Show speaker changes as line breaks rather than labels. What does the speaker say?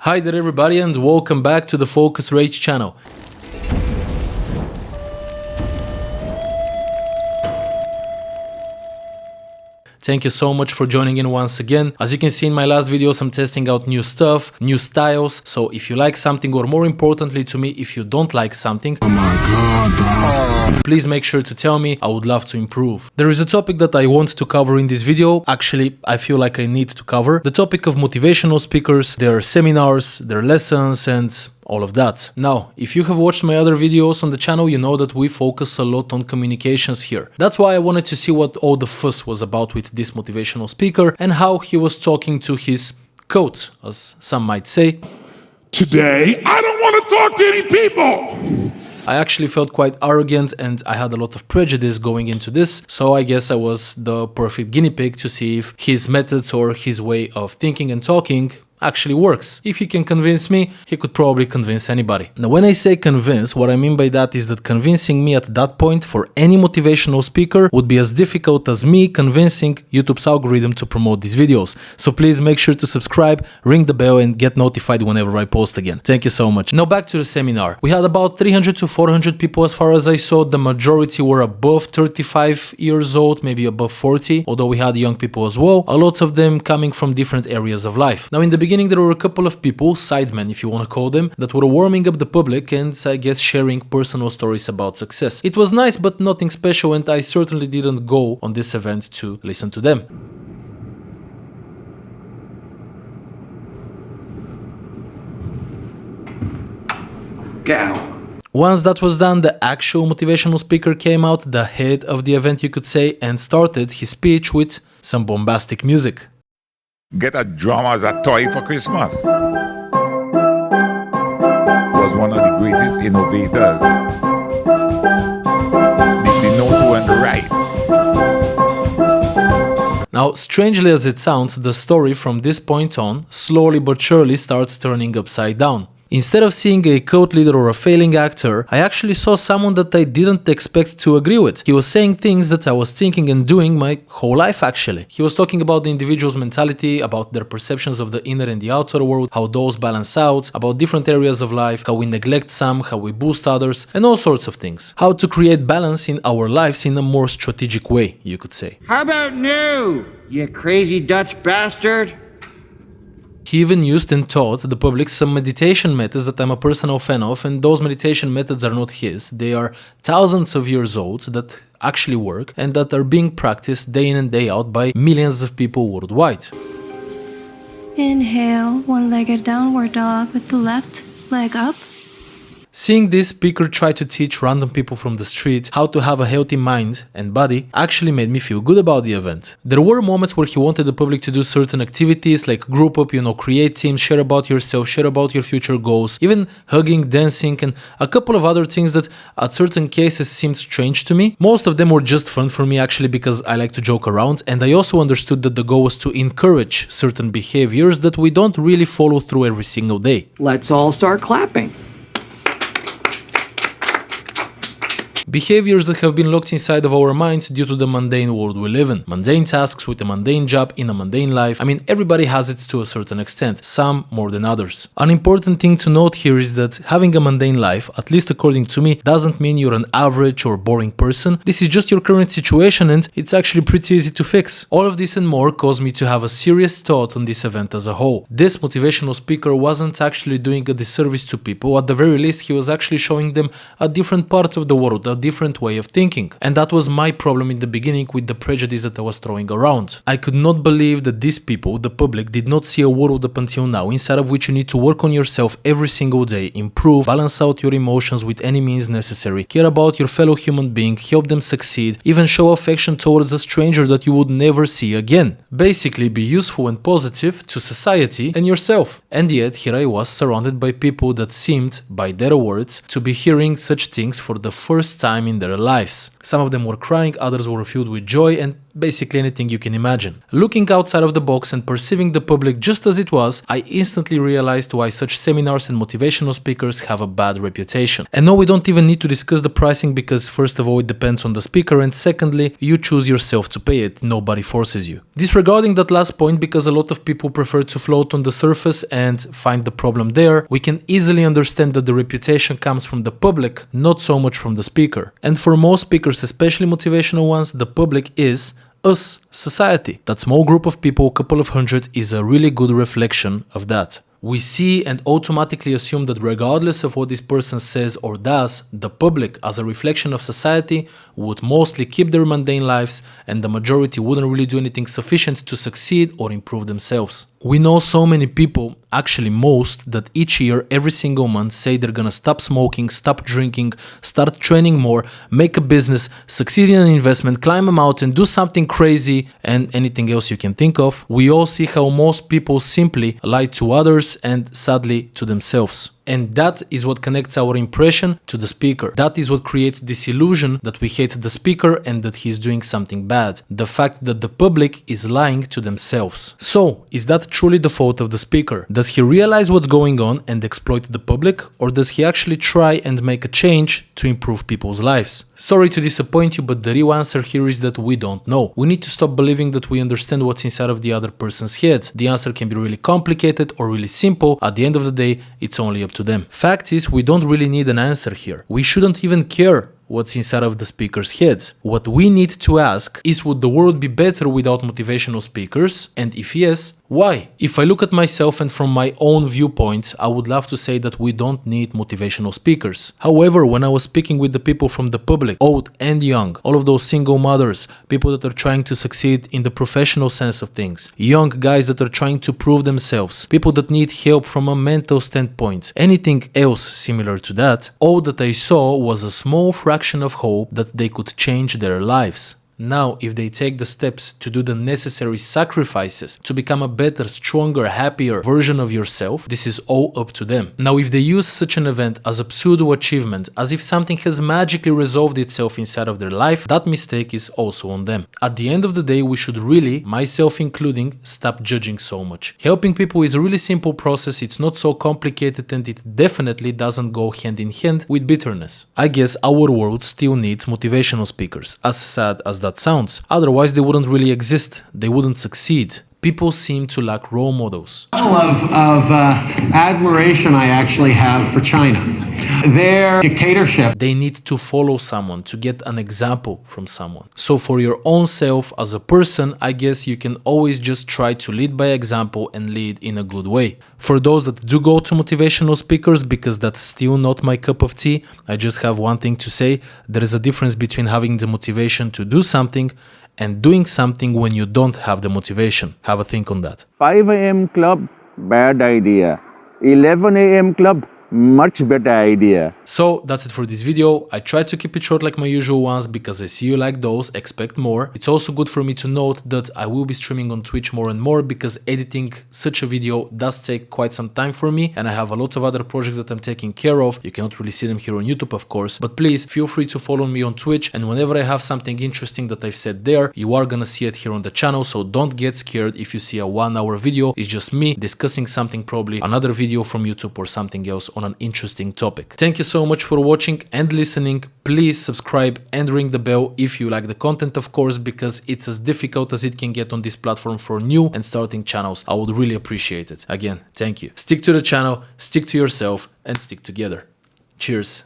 Hi there everybody and welcome back to the Focus Rage channel. Thank you so much for joining in once again. As you can see in my last videos, I'm testing out new stuff, new styles. So if you like something, or more importantly to me, if you don't like something, oh my God, please make sure to tell me. I would love to improve. There is a topic that I want to cover in this video. Actually, I feel like I need to cover the topic of motivational speakers, their seminars, their lessons, and all of that. Now, if you have watched my other videos on the channel, you know that we focus a lot on communications here. That's why I wanted to see what all the fuss was about with this motivational speaker and how he was talking to his coach, as some might say.
Today, I don't want to talk to any people.
I actually felt quite arrogant and I had a lot of prejudice going into this, so I guess I was the perfect guinea pig to see if his methods or his way of thinking and talking actually works. If he can convince me, he could probably convince anybody. Now, when I say convince, what I mean by that is that convincing me at that point for any motivational speaker would be as difficult as me convincing YouTube's algorithm to promote these videos. So please make sure to subscribe, ring the bell, and get notified whenever I post again. Thank you so much. Now back to the seminar. We had about 300 to 400 people as far as I saw. The majority were above 35 years old, maybe above 40, although we had young people as well. A lot of them coming from different areas of life. Now in the beginning there were a couple of people, sidemen if you want to call them, that were warming up the public and I guess sharing personal stories about success. It was nice but nothing special, and I certainly didn't go on this event to listen to them.
Get out.
Once that was done, the actual motivational speaker came out, the head of the event you could say, and started his speech with some bombastic music.
Get a drum as a toy for Christmas. Was one of the greatest innovators. They know to and right.
Now, strangely as it sounds, the story from this point on slowly but surely starts turning upside down. Instead of seeing a cult leader or a failing actor, I actually saw someone that I didn't expect to agree with. He was saying things that I was thinking and doing my whole life actually. He was talking about the individual's mentality, about their perceptions of the inner and the outer world, how those balance out, about different areas of life, how we neglect some, how we boost others, and all sorts of things. How to create balance in our lives in a more strategic way, you could say.
How about new, you crazy Dutch bastard?
He even used and taught the public some meditation methods that I'm a personal fan of, and those meditation methods are not his. They are thousands of years old that actually work and that are being practiced day in and day out by millions of people worldwide.
Inhale, one-legged downward dog with the left leg up.
Seeing this speaker try to teach random people from the street how to have a healthy mind and body actually made me feel good about the event. There were moments where he wanted the public to do certain activities like group up, create teams, share about yourself, share about your future goals, even hugging, dancing, and a couple of other things that at certain cases seemed strange to me. Most of them were just fun for me actually because I like to joke around, and I also understood that the goal was to encourage certain behaviors that we don't really follow through every single day.
Let's all start clapping.
Behaviors that have been locked inside of our minds due to the mundane world we live in. Mundane tasks with a mundane job in a mundane life. I mean, everybody has it to a certain extent, some more than others. An important thing to note here is that having a mundane life, at least according to me, doesn't mean you're an average or boring person. This is just your current situation and it's actually pretty easy to fix. All of this and more caused me to have a serious thought on this event as a whole. This motivational speaker wasn't actually doing a disservice to people. At the very least, he was actually showing them a different part of the world, a different way of thinking. And that was my problem in the beginning with the prejudice that I was throwing around. I could not believe that these people, the public, did not see a world up until now inside of which you need to work on yourself every single day, improve, balance out your emotions with any means necessary, care about your fellow human being, help them succeed, even show affection towards a stranger that you would never see again. Basically be useful and positive to society and yourself. And yet here I was surrounded by people that seemed, by their words, to be hearing such things for the first time in their lives. Some of them were crying, others were filled with joy, and basically anything you can imagine. Looking outside of the box and perceiving the public just as it was, I instantly realized why such seminars and motivational speakers have a bad reputation. And no, we don't even need to discuss the pricing because first of all it depends on the speaker, and secondly you choose yourself to pay it, nobody forces you. Disregarding that last point, because a lot of people prefer to float on the surface and find the problem there, we can easily understand that the reputation comes from the public, not so much from the speaker. And for most speakers, especially motivational ones, the public is us, society. That small group of people, couple of hundred, is a really good reflection of that. We see and automatically assume that regardless of what this person says or does, the public, as a reflection of society, would mostly keep their mundane lives and the majority wouldn't really do anything sufficient to succeed or improve themselves. We know so many people, actually most, that each year, every single month say they're gonna stop smoking, stop drinking, start training more, make a business, succeed in an investment, climb a mountain, do something crazy, and anything else you can think of. We all see how most people simply lie to others and sadly to themselves. And that is what connects our impression to the speaker. That is what creates this illusion that we hate the speaker and that he's doing something bad. The fact that the public is lying to themselves. So, is that truly the fault of the speaker? Does he realize what's going on and exploit the public? Or does he actually try and make a change to improve people's lives? Sorry to disappoint you, but the real answer here is that we don't know. We need to stop believing that we understand what's inside of the other person's head. The answer can be really complicated or really simple. At the end of the day, it's only up to them. Fact is, we don't really need an answer here. We shouldn't even care what's inside of the speaker's head. What we need to ask is, would the world be better without motivational speakers? And if yes, why? If I look at myself and from my own viewpoint, I would love to say that we don't need motivational speakers. However, when I was speaking with the people from the public, old and young, all of those single mothers, people that are trying to succeed in the professional sense of things, young guys that are trying to prove themselves, people that need help from a mental standpoint, anything else similar to that, all that I saw was a small fraction of hope that they could change their lives. Now, if they take the steps to do the necessary sacrifices to become a better, stronger, happier version of yourself, this is all up to them. Now, if they use such an event as a pseudo achievement, as if something has magically resolved itself inside of their life, that mistake is also on them. At the end of the day, we should really, myself including, stop judging so much. Helping people is a really simple process, it's not so complicated, and it definitely doesn't go hand in hand with bitterness. I guess our world still needs motivational speakers, as sad as that sounds. Otherwise, they wouldn't really exist. They wouldn't succeed. People seem to lack role models.
The level of admiration I actually have for China. Their dictatorship.
They need to follow someone, to get an example from someone. So for your own self as a person, I guess you can always just try to lead by example and lead in a good way. For those that do go to motivational speakers, because that's still not my cup of tea, I just have one thing to say. There is a difference between having the motivation to do something and doing something when you don't have the motivation. Have a think on that.
5 a.m. club, bad idea. 11 a.m. club, much better idea.
So that's it for this video. I tried to keep it short like my usual ones because I see you like those, expect more. It's also good for me to note that I will be streaming on Twitch more and more because editing such a video does take quite some time for me, and I have a lot of other projects that I'm taking care of. You cannot really see them here on YouTube, of course, but please feel free to follow me on Twitch, and whenever I have something interesting that I've said there, you are gonna see it here on the channel, so don't get scared if you see a 1-hour video. It's just me discussing something, probably another video from YouTube or something else on an interesting topic. Thank you so much for watching and listening. Please subscribe and ring the bell if you like the content, of course, because it's as difficult as it can get on this platform for new and starting channels. I would really appreciate it. Again, thank you. Stick to the channel, stick to yourself, and stick together. Cheers.